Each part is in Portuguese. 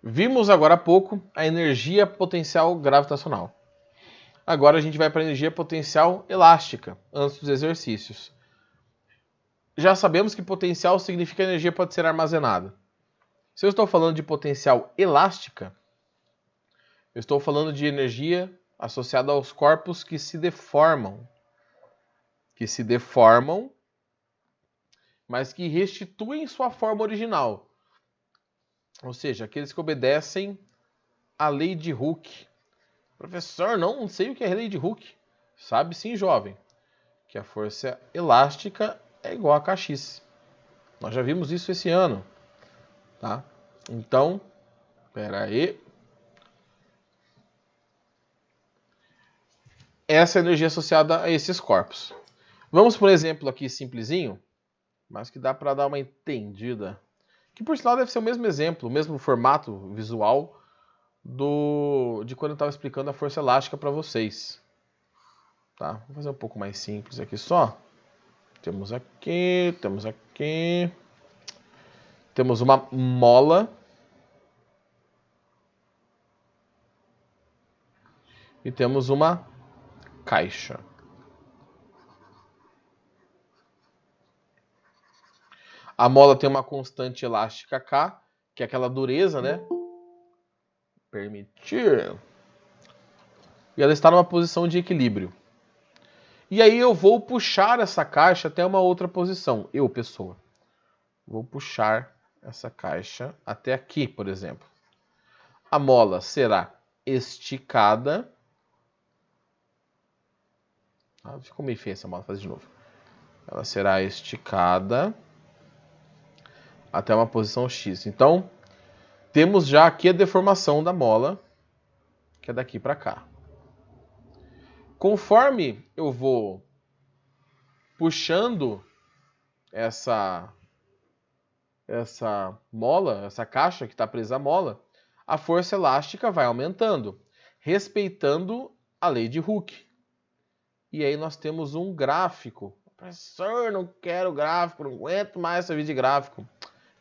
Vimos agora há pouco a energia potencial gravitacional. Agora a gente vai para a energia potencial elástica, antes dos exercícios. Já sabemos que potencial significa que a energia pode ser armazenada. Se eu estou falando de potencial elástica, eu estou falando de energia associada aos corpos que se deformam. Mas que restituem sua forma original. Ou seja, aqueles que obedecem à lei de Hooke. Professor, não sei o que é a lei de Hooke. Sabe sim, jovem, que a força elástica é igual a caxice. Nós já vimos isso esse ano, tá? Então, espera aí. Essa é a energia associada a esses corpos. Vamos por um exemplo aqui simplesinho, mas que dá para dar uma entendida. Que por sinal deve ser o mesmo exemplo, o mesmo formato visual de quando eu estava explicando a força elástica para vocês. Tá? Vou fazer um pouco mais simples aqui só. Temos aqui. Temos uma mola. E temos uma caixa. A mola tem uma constante elástica K, que é aquela dureza, né? Permitir. E ela está numa posição de equilíbrio. E aí eu vou puxar essa caixa até uma outra posição. Eu, pessoa. Vou puxar essa caixa até aqui, por exemplo. A mola será esticada. Ah, ficou meio feia essa mola, vou fazer de novo. Ela será esticada até uma posição X. Então, temos já aqui a deformação da mola, que é daqui para cá. Conforme eu vou puxando essa mola, essa caixa que está presa à mola, a força elástica vai aumentando, respeitando a lei de Hooke. E aí nós temos um gráfico. Professor, não quero gráfico, não aguento mais essa vida de gráfico.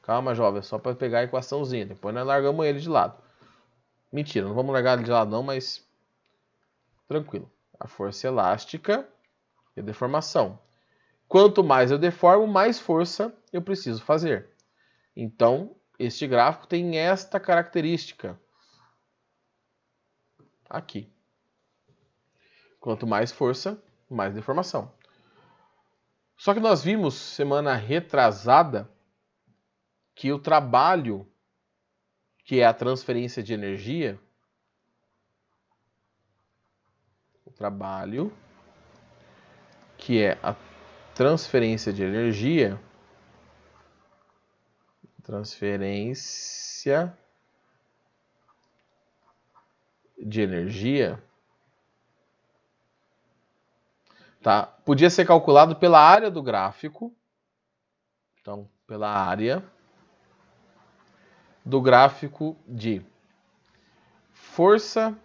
Calma, jovem, é só para pegar a equaçãozinha. Depois nós largamos ele de lado. Mentira, não vamos largar ele de lado não, mas tranquilo. A força elástica e a deformação. Quanto mais eu deformo, mais força eu preciso fazer. Então, este gráfico tem esta característica aqui. Quanto mais força, mais deformação. Só que nós vimos semana retrasada que o trabalho, que é a transferência de energia, transferência de energia tá? Podia ser calculado pela área do gráfico. Então, pela área do gráfico de força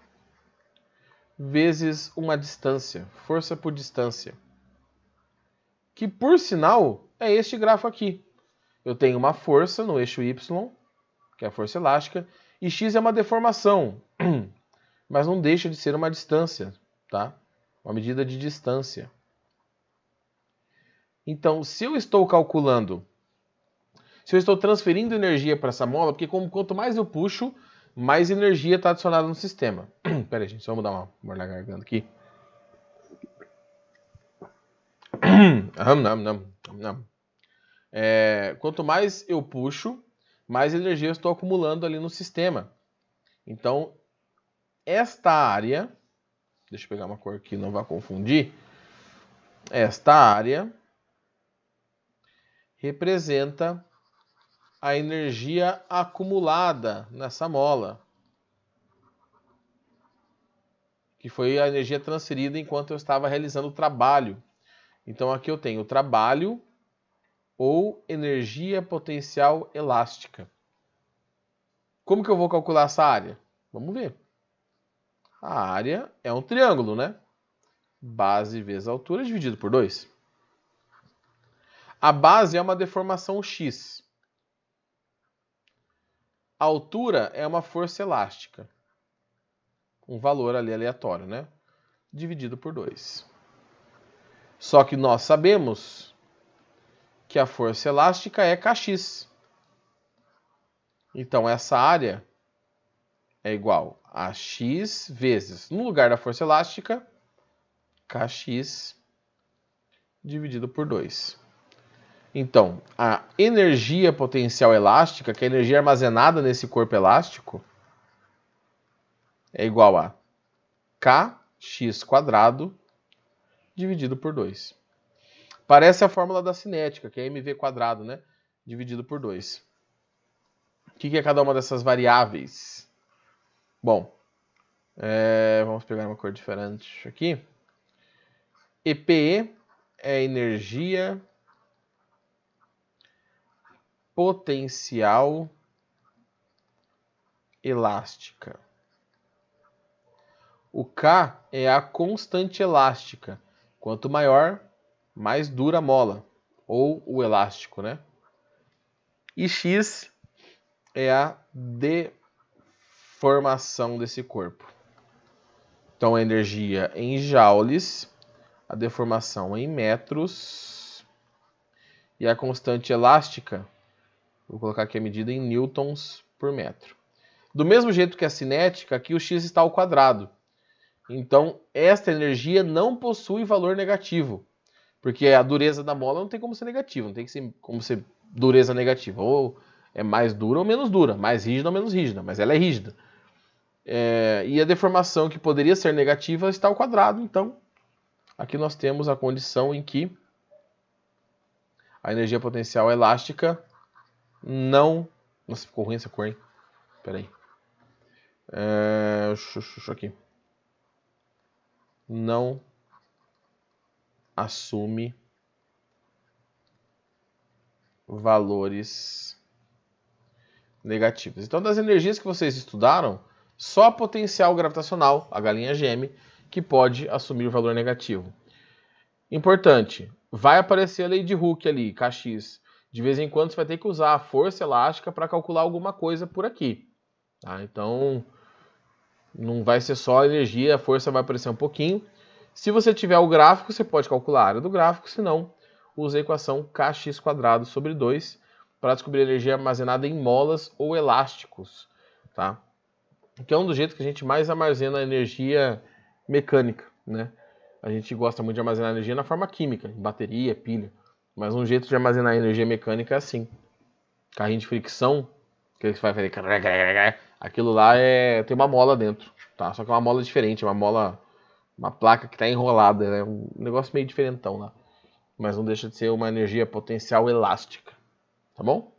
vezes uma distância, força por distância. Que, por sinal, é este gráfico aqui. Eu tenho uma força no eixo Y, que é a força elástica, e x é uma deformação, mas não deixa de ser uma distância, tá? Uma medida de distância. Então, se eu estou transferindo energia para essa mola, porque quanto mais eu puxo, mais energia está adicionada no sistema. Pera aí, gente, só vamos dar uma mordida na garganta aqui. Quanto mais eu puxo, mais energia eu estou acumulando ali no sistema. Então, esta área, deixa eu pegar uma cor que não vai confundir, esta área representa a energia acumulada nessa mola, que foi a energia transferida enquanto eu estava realizando o trabalho. Então aqui eu tenho o trabalho ou energia potencial elástica. Como que eu vou calcular essa área? Vamos ver. A área é um triângulo, né? Base vezes altura dividido por 2. A base é uma deformação x. A altura é uma força elástica. Um valor ali aleatório, né? Dividido por 2. Só que nós sabemos que a força elástica é Kx. Então, essa área é igual a x vezes, no lugar da força elástica, Kx dividido por 2. Então, a energia potencial elástica, que é a energia armazenada nesse corpo elástico, é igual a Kx² dividido por 2. Parece a fórmula da cinética, que é mv², né? Dividido por 2. O que é cada uma dessas variáveis? Bom, vamos pegar uma cor diferente aqui. EPE é energia potencial elástica. O K é a constante elástica. Quanto maior, mais dura a mola, ou o elástico, né? E X é a deformação desse corpo. Então, a energia em joules, a deformação em metros, e a constante elástica, vou colocar aqui a medida em newtons por metro. Do mesmo jeito que a cinética, aqui o X está ao quadrado. Então, esta energia não possui valor negativo, porque a dureza da mola não tem como ser negativa, não tem como ser dureza negativa. Ou é mais dura ou menos dura, mais rígida ou menos rígida, mas ela é rígida. E a deformação que poderia ser negativa está ao quadrado, então aqui nós temos a condição em que a energia potencial elástica não... Nossa, ficou ruim essa cor, hein? Peraí. Aqui. Não assume valores negativos. Então, das energias que vocês estudaram, só a potencial gravitacional, a galinha geme, que pode assumir o valor negativo. Importante, vai aparecer a lei de Hooke ali, Kx. De vez em quando você vai ter que usar a força elástica para calcular alguma coisa por aqui. Tá? Então, não vai ser só a energia, a força vai aparecer um pouquinho. Se você tiver o gráfico, você pode calcular a área do gráfico, se não, use a equação Kx² sobre 2 para descobrir a energia armazenada em molas ou elásticos. Tá? Que é um dos jeitos que a gente mais armazena energia mecânica, né? A gente gosta muito de armazenar energia na forma química, em bateria, pilha. Mas um jeito de armazenar energia mecânica é assim. Carrinho de fricção, que você vai fazer... Aquilo lá tem uma mola dentro, tá? Só que é uma mola diferente, uma placa que está enrolada, né? Um negócio meio diferentão lá. Mas não deixa de ser uma energia potencial elástica, tá bom?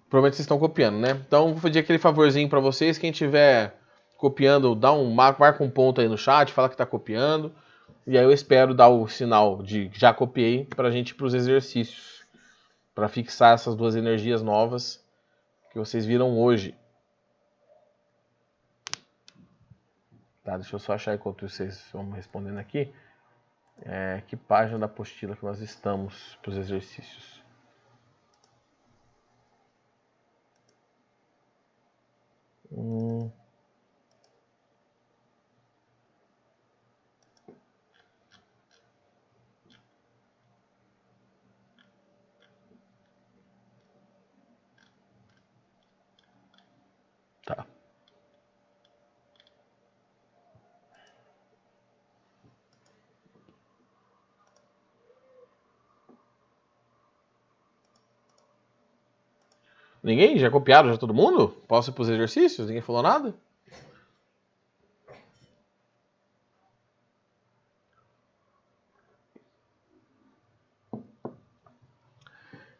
Provavelmente vocês estão copiando, né? Então vou pedir aquele favorzinho para vocês, quem tiver copiando, marca um ponto aí no chat, fala que está copiando. E aí eu espero dar o sinal de já copiei para a gente ir para os exercícios. Para fixar essas duas energias novas que vocês viram hoje. Tá, deixa eu só achar enquanto vocês vão respondendo aqui. Que página da apostila que nós estamos para os exercícios? Tá. Ninguém? Já copiaram já todo mundo? Posso ir para os exercícios? Ninguém falou nada?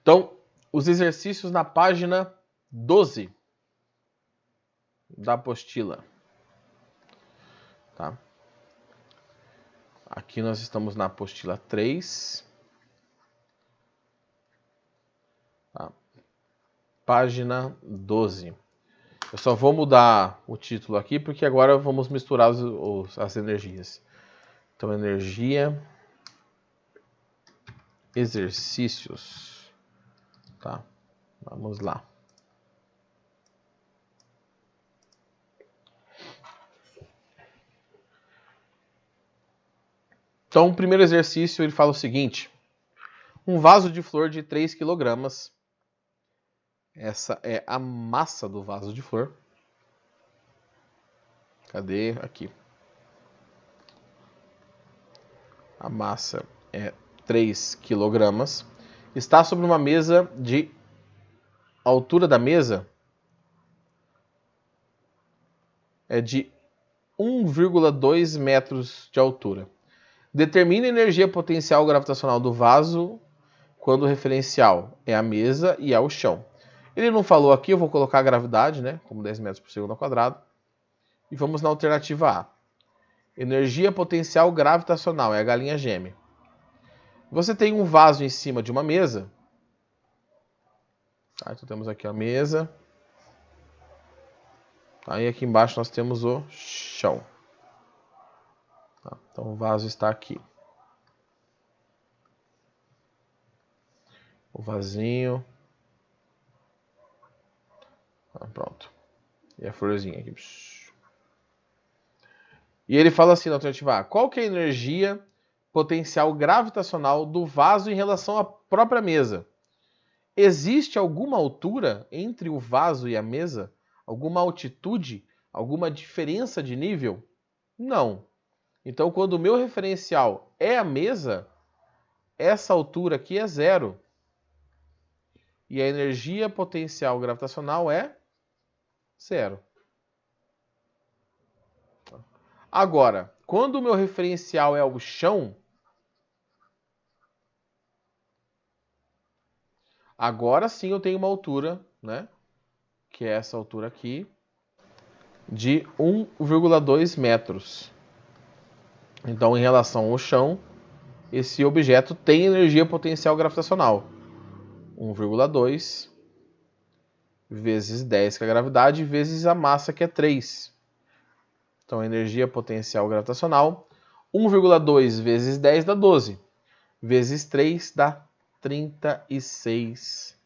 Então, os exercícios na página 12 da apostila. Tá? Aqui nós estamos na apostila 3. Tá? Página 12. Eu só vou mudar o título aqui, porque agora vamos misturar as energias. Então, energia exercícios. Tá? Vamos lá. Então, o primeiro exercício ele fala o seguinte: um vaso de flor de 3 kg. Essa é a massa do vaso de flor. Cadê? Aqui. A massa é 3 kg. Está sobre uma mesa de... A altura da mesa é de 1,2 metros de altura. Determine a energia potencial gravitacional do vaso quando o referencial é a mesa e é o chão. Ele não falou aqui, eu vou colocar a gravidade, né, como 10 metros por segundo ao quadrado. E vamos na alternativa A. Energia potencial gravitacional, é a galinha gêmea. Você tem um vaso em cima de uma mesa. Tá, então temos aqui a mesa. Aí aqui embaixo nós temos o chão. Tá, então o vaso está aqui. O vasinho. Pronto. E a florzinha aqui. E ele fala assim na alternativa A. Qual que é a energia potencial gravitacional do vaso em relação à própria mesa? Existe alguma altura entre o vaso e a mesa? Alguma altitude? Alguma diferença de nível? Não. Então, quando o meu referencial é a mesa, essa altura aqui é 0. E a energia potencial gravitacional é 0. Agora, quando o meu referencial é o chão, agora sim eu tenho uma altura, né? Que é essa altura aqui, de 1,2 metros. Então, em relação ao chão, esse objeto tem energia potencial gravitacional. 1,2 vezes 10, que é a gravidade, vezes a massa, que é 3. Então, a energia potencial gravitacional, 1,2 vezes 10 dá 12. Vezes 3 dá 36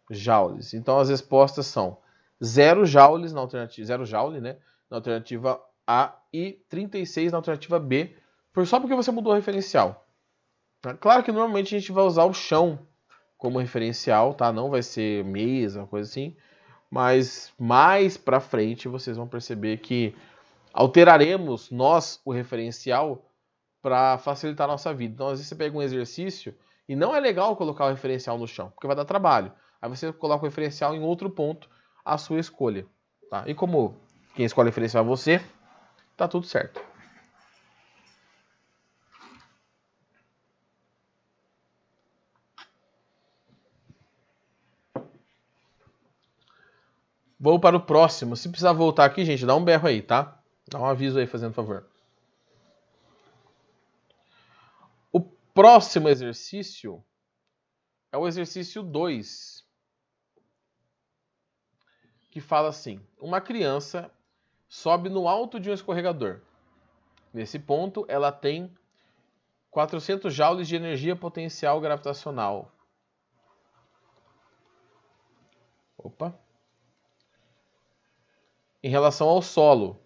joules. Então, as respostas são 0 joules na alternativa, 0 joule, né, na alternativa A e 36 na alternativa B, só porque você mudou o referencial. Claro que normalmente a gente vai usar o chão como referencial, tá? Não vai ser mesa, coisa assim. Mas mais para frente vocês vão perceber que alteraremos nós o referencial para facilitar a nossa vida. Então, às vezes você pega um exercício e não é legal colocar o referencial no chão, porque vai dar trabalho. Aí você coloca o referencial em outro ponto, à sua escolha. Tá? E como quem escolhe o referencial é você, tá tudo certo. Vou para o próximo. Se precisar voltar aqui, gente, dá um berro aí, tá? Dá um aviso aí, fazendo favor. O próximo exercício é o exercício 2, que fala assim: uma criança sobe no alto de um escorregador. Nesse ponto, ela tem 400 joules de energia potencial gravitacional. Opa. Em relação ao solo.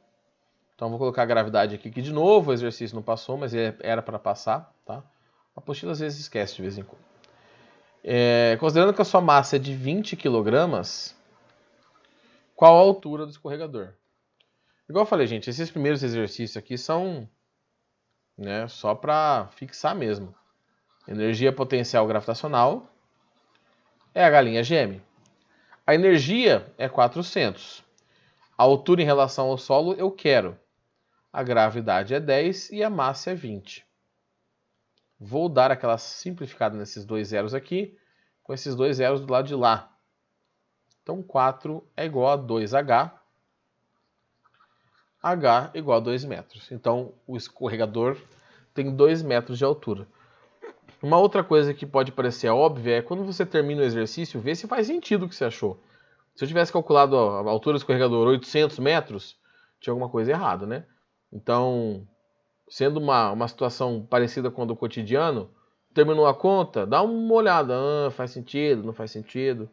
Então, vou colocar a gravidade aqui de novo. O exercício não passou, mas era para passar. Tá? A apostila às vezes esquece de vez em quando. Considerando que a sua massa é de 20 kg, qual a altura do escorregador? Igual eu falei, gente, esses primeiros exercícios aqui são, né, só para fixar mesmo. Energia potencial gravitacional é a galinha gêmea. A energia é 400. A altura em relação ao solo eu quero. A gravidade é 10 e a massa é 20. Vou dar aquela simplificada nesses dois zeros aqui, com esses dois zeros do lado de lá. Então 4 é igual a 2H. H é igual a 2 metros. Então o escorregador tem 2 metros de altura. Uma outra coisa que pode parecer óbvia é quando você termina o exercício, vê se faz sentido o que você achou. Se eu tivesse calculado a altura do escorregador 800 metros, tinha alguma coisa errada, né? Então, sendo uma situação parecida com a do cotidiano, Terminou a conta? Dá uma olhada. Faz sentido, não faz sentido.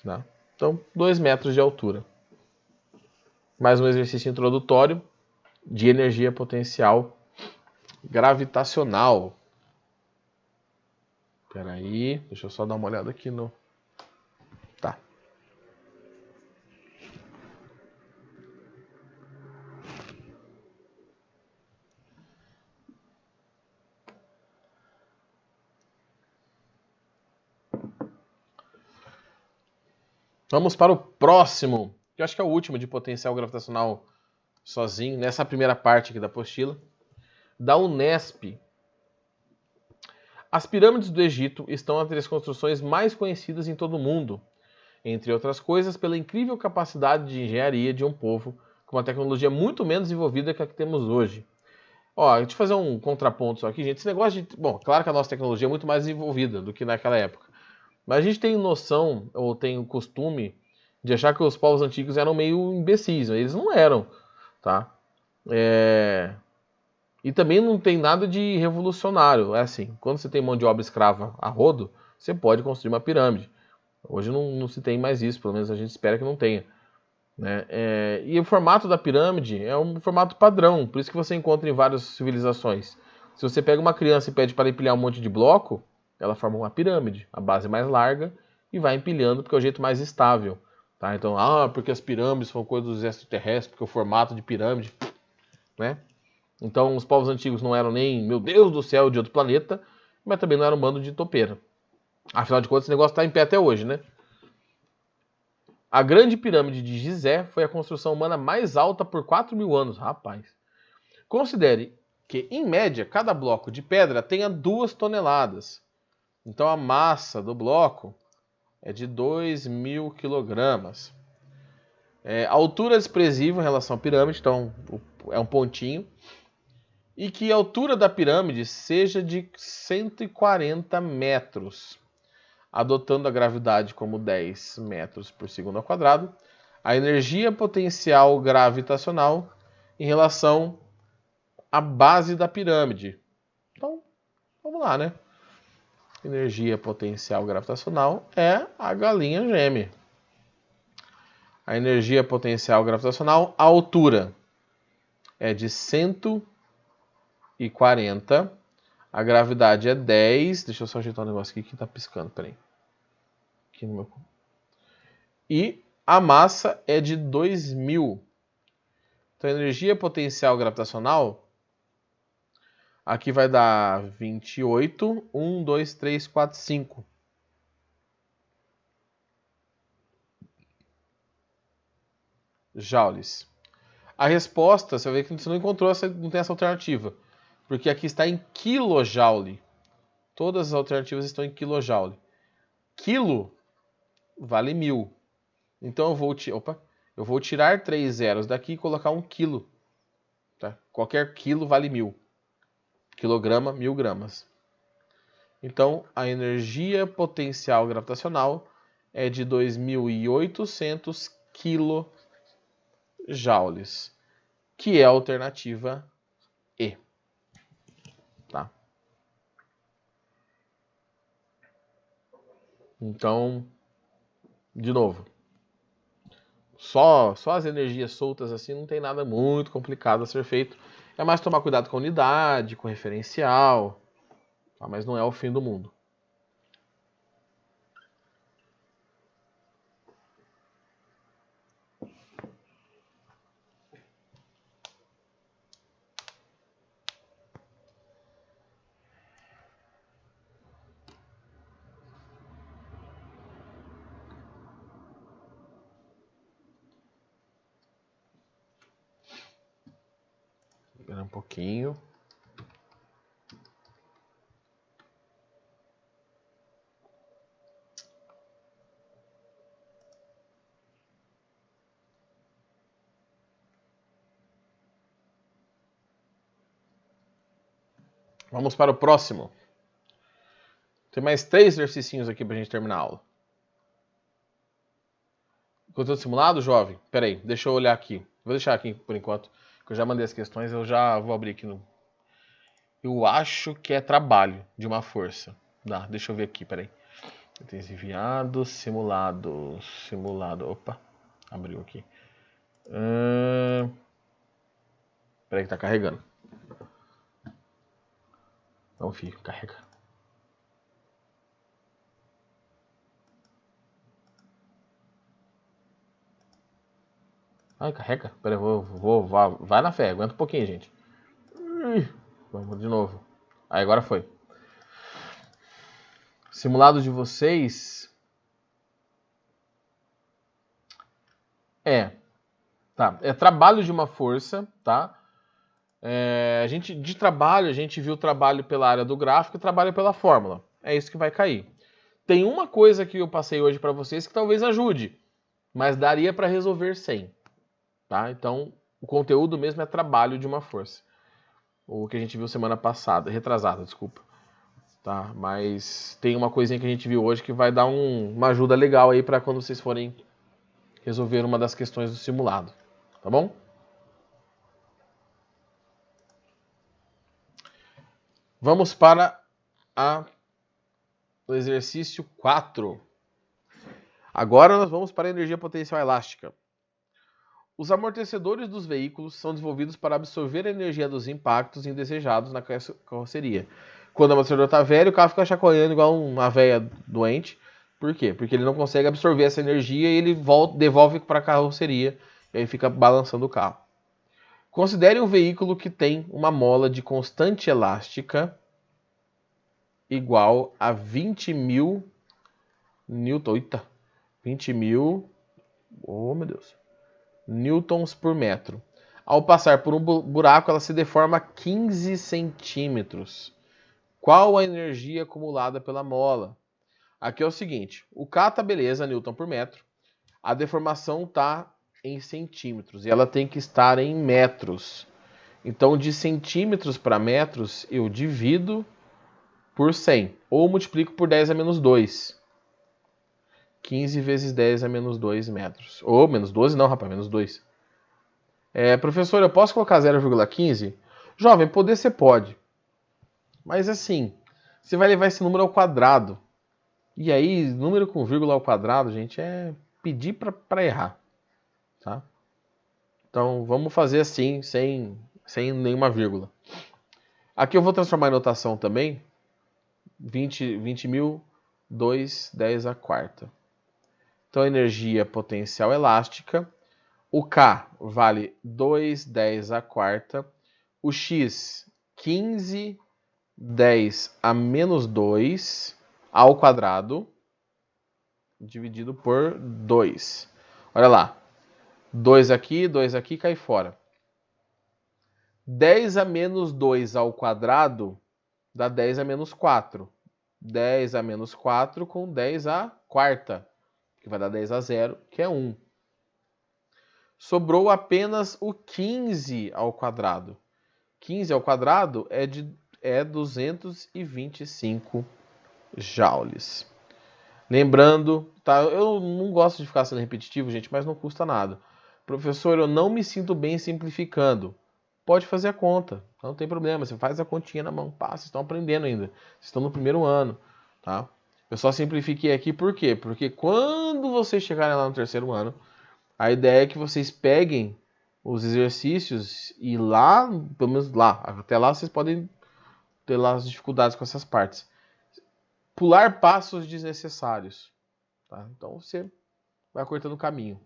Tá? Então, 2 metros de altura. Mais um exercício introdutório de energia potencial gravitacional. Espera aí, deixa eu só dar uma olhada aqui no... Tá. Vamos para o próximo, que eu acho que é o último de potencial gravitacional sozinho, nessa primeira parte aqui da apostila, da Unesp. As pirâmides do Egito estão entre as construções mais conhecidas em todo o mundo, entre outras coisas, pela incrível capacidade de engenharia de um povo com uma tecnologia muito menos desenvolvida que a que temos hoje. Ó, deixa eu fazer um contraponto só aqui, gente. Esse negócio de... Bom, claro que a nossa tecnologia é muito mais desenvolvida do que naquela época. Mas a gente tem noção, ou tem o costume, de achar que os povos antigos eram meio imbecis. Eles não eram, tá? E também não tem nada de revolucionário. É assim, quando você tem mão de obra escrava a rodo, você pode construir uma pirâmide. Hoje não se tem mais isso, pelo menos a gente espera que não tenha. Né? E o formato da pirâmide é um formato padrão, por isso que você encontra em várias civilizações. Se você pega uma criança e pede para empilhar um monte de bloco, ela forma uma pirâmide, a base mais larga, e vai empilhando porque é o jeito mais estável. Tá? Então, porque as pirâmides são coisas dos extraterrestres, porque o formato de pirâmide, né? Então, os povos antigos não eram nem, meu Deus do céu, de outro planeta, mas também não eram um bando de topeira. Afinal de contas, esse negócio está em pé até hoje, né? A Grande Pirâmide de Gizé foi a construção humana mais alta por 4.000 anos. Rapaz. Considere que, em média, cada bloco de pedra tenha 2 toneladas. Então, a massa do bloco é de 2.000 quilogramas. A altura é desprezível em relação à pirâmide, então é um pontinho. E que a altura da pirâmide seja de 140 metros. Adotando a gravidade como 10 metros por segundo ao quadrado, a energia potencial gravitacional em relação à base da pirâmide. Então, vamos lá, né? Energia potencial gravitacional é a galinha gêmea. A energia potencial gravitacional, a altura é de 140. A gravidade é 10. Deixa eu só ajeitar um negócio aqui que tá piscando, peraí. Aqui no meu... E a massa é de 2.000. Então, a energia potencial gravitacional aqui vai dar 28, 1, 2, 3, 4, 5. Joules. A resposta, você vê que você não encontrou, não tem essa alternativa. Porque aqui está em quilojoule. Todas as alternativas estão em quilojoule. Quilo vale 1.000. Então eu vou tirar 3 zeros daqui e colocar 1 quilo. Tá? Qualquer quilo vale 1.000. Quilograma, 1.000 gramas. Então, a energia potencial gravitacional é de 2.800 quilojoules, que é a alternativa E. Tá? Então, de novo, só as energias soltas assim não tem nada muito complicado a ser feito. É mais tomar cuidado com a unidade, com o referencial, tá? Mas não é o fim do mundo. Espera um pouquinho. Vamos para o próximo. Tem mais 3 exercícios aqui pra gente terminar a aula. Conteúdo simulado, jovem? Pera aí, deixa eu olhar aqui. Vou deixar aqui por enquanto, que eu já mandei as questões, eu já vou abrir aqui no... Eu acho que é trabalho de uma força. Deixa eu ver aqui, peraí. Enviado, simulado. Opa, abriu aqui. Peraí que tá carregando. Não, filho, carrega. Ai, carrega. Peraí, vai na fé, aguenta um pouquinho, gente. Vamos de novo. Aí, agora foi. Simulado de vocês. Tá. É trabalho de uma força, tá? De trabalho, a gente viu trabalho pela área do gráfico e trabalho pela fórmula. É isso que vai cair. Tem uma coisa que eu passei hoje para vocês que talvez ajude, mas daria para resolver sem, tá? Então, o conteúdo mesmo é trabalho de uma força. O que a gente viu semana passada, retrasada, desculpa. Tá? Mas tem uma coisinha que a gente viu hoje que vai dar uma ajuda legal aí para quando vocês forem resolver uma das questões do simulado, tá bom? Vamos para o exercício 4. Agora nós vamos para a energia potencial elástica. Os amortecedores dos veículos são desenvolvidos para absorver a energia dos impactos indesejados na carroceria. Quando o amortecedor está velho, o carro fica chacoalhando igual uma véia doente. Por quê? Porque ele não consegue absorver essa energia e ele devolve para a carroceria e aí fica balançando o carro. Considere um veículo que tem uma mola de constante elástica igual a 20.000 newton. Eita, 20.000. Oh, meu Deus. Newtons por metro. Ao passar por um buraco, ela se deforma 15 centímetros. Qual a energia acumulada pela mola? Aqui é o seguinte, o K tá beleza, Newton por metro. A deformação tá em centímetros e ela tem que estar em metros. Então, de centímetros para metros, eu divido por 100 ou multiplico por 10 a menos 2. 15 vezes 10 a menos 2 metros. Ou menos 12 não, rapaz, menos 2. Professor, eu posso colocar 0,15? Jovem, poder você pode. Mas assim, você vai levar esse número ao quadrado. E aí, número com vírgula ao quadrado, gente, é pedir para errar. Tá? Então, vamos fazer assim, sem nenhuma vírgula. Aqui eu vou transformar em notação também. 20.000, 2, 10 a quarta. Então, energia potencial elástica. O K vale 2, 10 a quarta. O X, 15, 10 a menos 2 ao quadrado, dividido por 2. Olha lá. 2 aqui, cai fora. 10 a menos 2 ao quadrado dá 10 a menos 4. 10 a menos 4 com 10 a quarta, que vai dar 10 a 0, que é 1. Sobrou apenas o 15 ao quadrado. 15 ao quadrado é 225 joules. Lembrando, tá? Eu não gosto de ficar sendo repetitivo, gente, mas não custa nada. Professor, eu não me sinto bem simplificando. Pode fazer a conta, não tem problema. Você faz a continha na mão, passa, vocês estão aprendendo ainda. Vocês estão no primeiro ano, tá? Eu só simplifiquei aqui por quê? Porque quando vocês chegarem lá no terceiro ano, a ideia é que vocês peguem os exercícios e lá, pelo menos lá, até lá vocês podem ter lá as dificuldades com essas partes. Pular passos desnecessários. Tá? Então você vai cortando o caminho.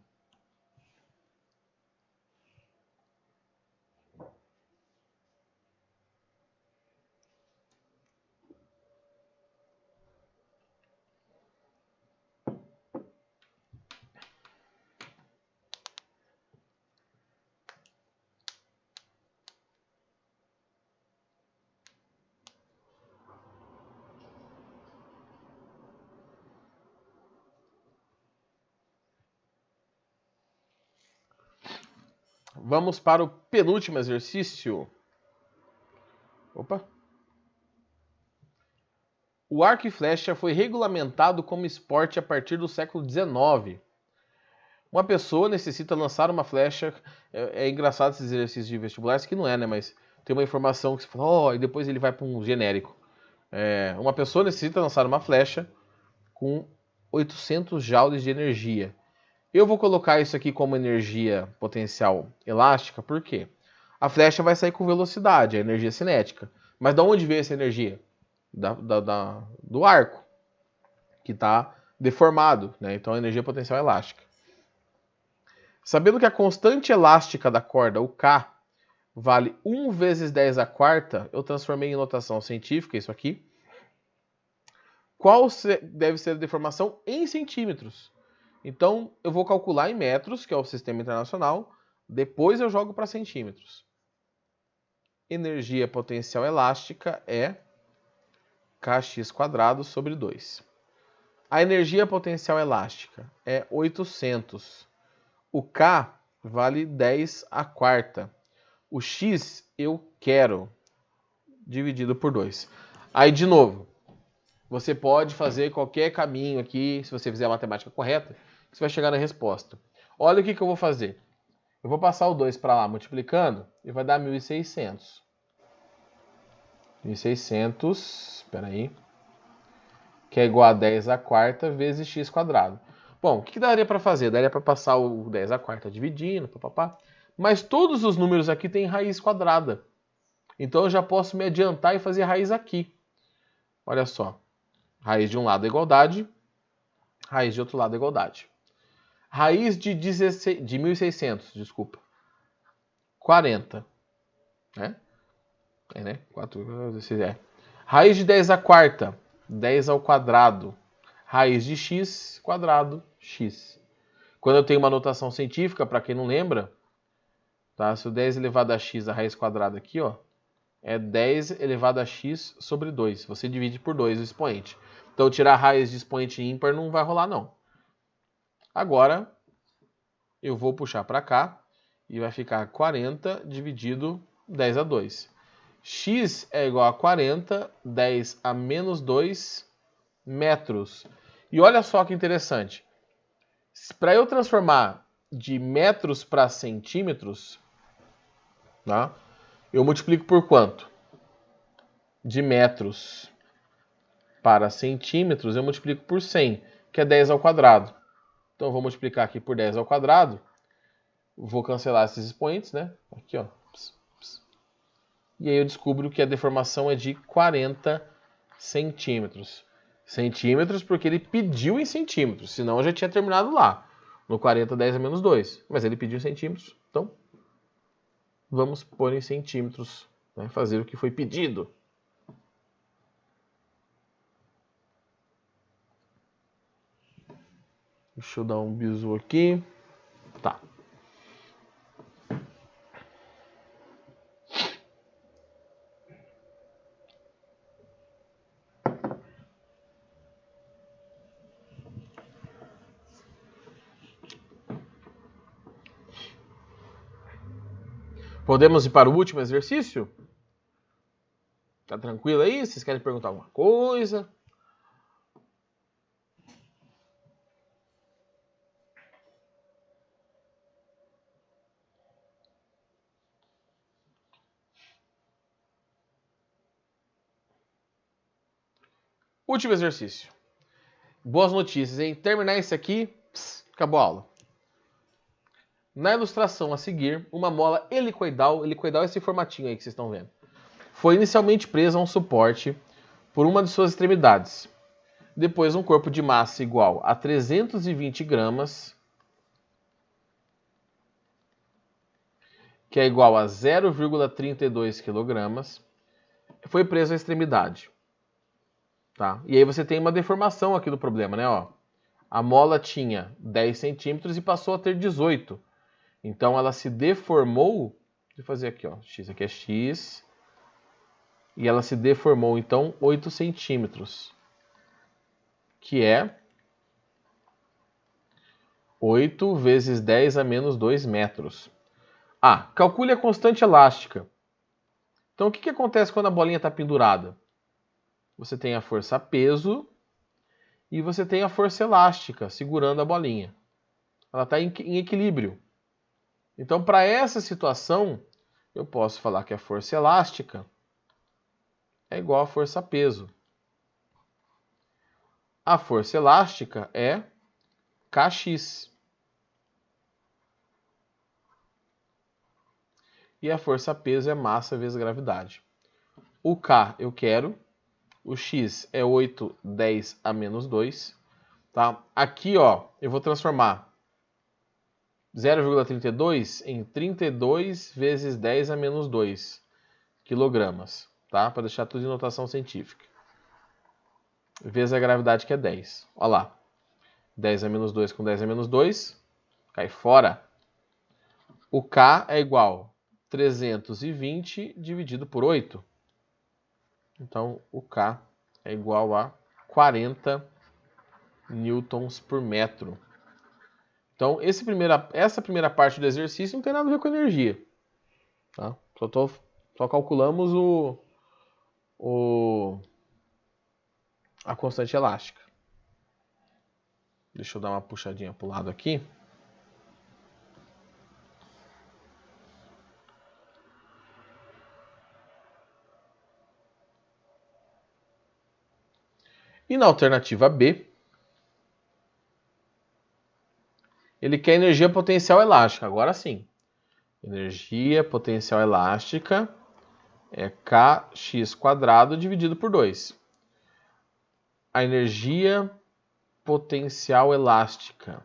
Vamos para o penúltimo exercício. Opa! O arco e flecha foi regulamentado como esporte a partir do século XIX. Uma pessoa necessita lançar uma flecha. É engraçado esses exercícios de vestibulares, que não é, né? Mas tem uma informação que você fala, e depois ele vai para um genérico. Uma pessoa necessita lançar uma flecha com 800 joules de energia. Eu vou colocar isso aqui como energia potencial elástica, por quê? A flecha vai sair com velocidade, a energia cinética. Mas de onde veio essa energia? Do arco, que está deformado, né? Então a energia potencial elástica. Sabendo que a constante elástica da corda, o K, vale 1 vezes 10 a quarta, eu transformei em notação científica isso aqui. Qual deve ser a deformação em centímetros? Então, eu vou calcular em metros, que é o sistema internacional, depois eu jogo para centímetros. Energia potencial elástica é kx² sobre 2. A energia potencial elástica é 800. O K vale 10 a quarta. O X eu quero, dividido por 2. Aí, de novo, você pode fazer qualquer caminho aqui, se você fizer a matemática correta, você vai chegar na resposta. Olha o que eu vou fazer. Eu vou passar o 2 para lá multiplicando e vai dar 1.600. 1.600, espera aí, que é igual a 10 a quarta vezes x². Bom, o que daria para fazer? Daria para passar o 10 a quarta dividindo, papapá. Mas todos os números aqui têm raiz quadrada. Então eu já posso me adiantar e fazer raiz aqui. Olha só. Raiz de um lado é igualdade, raiz de outro lado é igualdade. Raiz de 1.600, desculpa. 40. Né? Né? 4, Raiz de 10 a quarta, 10 ao quadrado. Raiz de x quadrado, x. Quando eu tenho uma notação científica, para quem não lembra, tá? Se o 10 elevado a x, a raiz quadrada aqui, ó, é 10 elevado a x sobre 2. Você divide por 2 o expoente. Então, tirar a raiz de expoente ímpar não vai rolar, não. Agora, eu vou puxar para cá e vai ficar 40 dividido 10 a 2. X é igual a 40, 10 a menos 2 metros. E olha só que interessante. Para eu transformar de metros para centímetros, tá? Eu multiplico por quanto? De metros para centímetros, eu multiplico por 100, que é 10 ao quadrado. Então, eu vou multiplicar aqui por 10 ao quadrado. Vou cancelar esses expoentes, né? Aqui, ó. E aí eu descubro que a deformação é de 40 centímetros. Centímetros porque ele pediu em centímetros, senão eu já tinha terminado lá, no 40, 10 a menos 2. Mas ele pediu em centímetros, então vamos pôr em centímetros, né? Fazer o que foi pedido. Deixa eu dar um bisu aqui. Tá. Podemos ir para o último exercício? Tá tranquilo aí? Vocês querem perguntar alguma coisa? Último exercício. Boas notícias, hein? Terminar isso aqui, acabou a aula. Na ilustração a seguir, uma mola helicoidal é esse formatinho aí que vocês estão vendo, foi inicialmente presa a um suporte por uma de suas extremidades. Depois, um corpo de massa igual a 320 gramas, que é igual a 0,32 kg, foi preso à extremidade. Tá? E aí você tem uma deformação aqui do problema, né? Ó, a mola tinha 10 centímetros e passou a ter 18. Então ela se deformou. Deixa eu fazer aqui, ó. X aqui é X. E ela se deformou, então, 8 centímetros. Que é 8 vezes 10 a menos 2 metros. Ah, calcule a constante elástica. Então, o que acontece quando a bolinha está pendurada? Você tem a força peso e você tem a força elástica segurando a bolinha. Ela está em equilíbrio. Então, para essa situação, eu posso falar que a força elástica é igual à força peso. A força elástica é Kx. E a força peso é massa vezes gravidade. O K eu quero. O X é 8, 10 a menos 2. Tá? Aqui, ó, eu vou transformar 0,32 em 32 vezes 10 a menos 2 quilogramas. Tá? Para deixar tudo em notação científica. Vezes a gravidade, que é 10. Olha lá. 10 a menos 2 com 10 a menos 2. Cai fora. O K é igual a 320 dividido por 8. Então, o K é igual a 40 newtons por metro. Então, essa primeira parte do exercício não tem nada a ver com energia. Tá? Só calculamos a constante elástica. Deixa eu dar uma puxadinha para o lado aqui. E na alternativa B, ele quer energia potencial elástica. Agora sim. Energia potencial elástica é Kx² dividido por 2. A energia potencial elástica.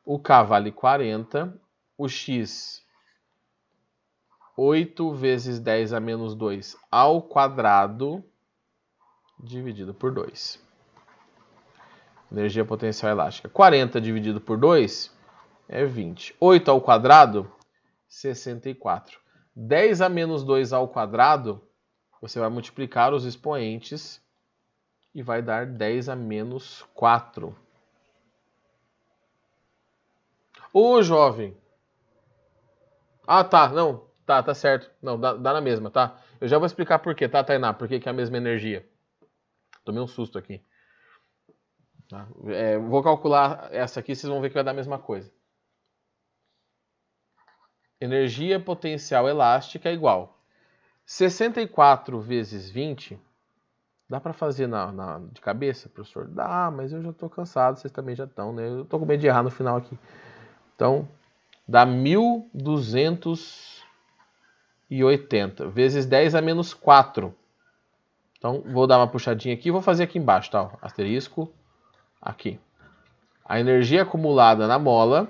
O K vale 40. O X, 8 vezes 10 a menos 2 ao quadrado dividido por 2. Energia potencial elástica. 40 dividido por 2 é 20. 8 ao quadrado, 64. 10 a menos 2 ao quadrado, você vai multiplicar os expoentes e vai dar 10 a menos 4. Ô, jovem! Ah, tá, não, tá certo. Não, dá na mesma, tá? Eu já vou explicar por quê, tá, Tainá? Por que é a mesma energia. Tomei um susto aqui. Tá? Vou calcular essa aqui, vocês vão ver que vai dar a mesma coisa. Energia potencial elástica é igual 64 vezes 20. Dá para fazer de cabeça, professor? Dá, mas eu já estou cansado, vocês também já estão, né? Eu estou com medo de errar no final aqui. Então, dá 1.280 vezes 10 a menos 4. Então, vou dar uma puxadinha aqui e vou fazer aqui embaixo, tá? Asterisco, aqui. A energia acumulada na mola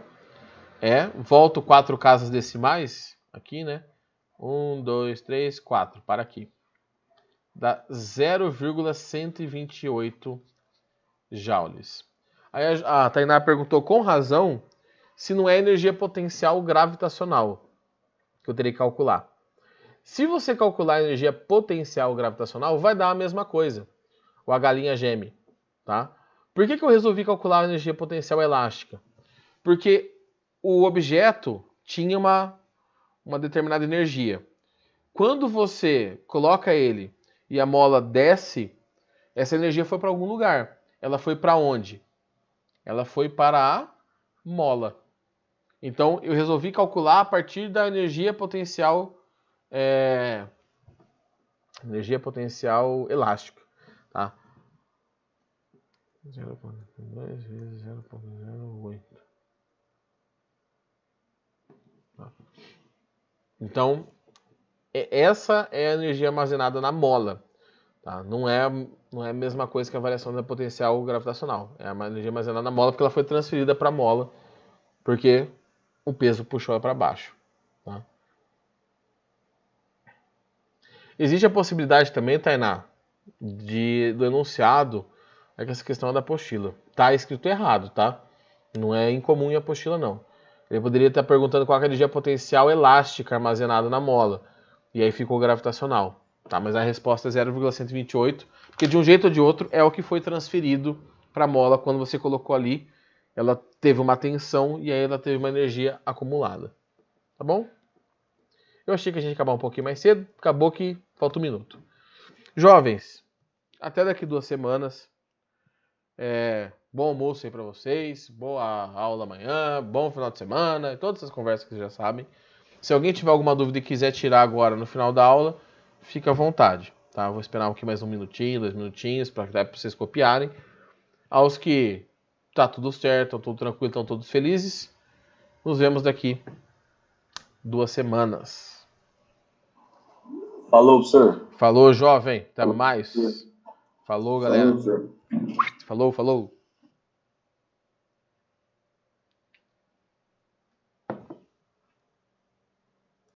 volto 4 casas decimais, aqui, né? 1, 2, 3, 4, para aqui. Dá 0,128 joules. Aí a Tainá perguntou com razão se não é energia potencial gravitacional que eu teria que calcular. Se você calcular a energia potencial gravitacional, vai dar a mesma coisa. Ou a galinha geme. Tá? Por que eu resolvi calcular a energia potencial elástica? Porque o objeto tinha uma determinada energia. Quando você coloca ele e a mola desce, essa energia foi para algum lugar. Ela foi para onde? Ela foi para a mola. Então, eu resolvi calcular a partir da energia potencial elástica. Tá? 0,2 vezes 0,08. Tá? Então, essa é a energia armazenada na mola. Tá? Não é a mesma coisa que a variação da potencial gravitacional. É a energia armazenada na mola porque ela foi transferida para a mola, porque o peso puxou ela para baixo. Tá? Existe a possibilidade também, Tainá, do enunciado, que essa questão é da apostila. Tá escrito errado, tá? Não é incomum em apostila, não. Ele poderia estar perguntando qual é a energia potencial elástica armazenada na mola. E aí ficou gravitacional. Tá? Mas a resposta é 0,128, porque de um jeito ou de outro é o que foi transferido para a mola quando você colocou ali. Ela teve uma tensão e aí ela teve uma energia acumulada. Tá bom? Eu achei que a gente ia acabar um pouquinho mais cedo, acabou que falta um minuto. Jovens, até daqui 2 semanas. Bom almoço aí para vocês, boa aula amanhã, bom final de semana, todas essas conversas que vocês já sabem. Se alguém tiver alguma dúvida e quiser tirar agora no final da aula, fica à vontade. Tá? Vou esperar aqui mais 1 minutinho, 2 minutinhos, para vocês copiarem. Aos que tá tudo certo, estão tudo tranquilo, estão todos felizes, nos vemos daqui 2 semanas. Falou, professor. Falou, jovem. Até mais. Falou, galera. Falou, professor. Falou, falou.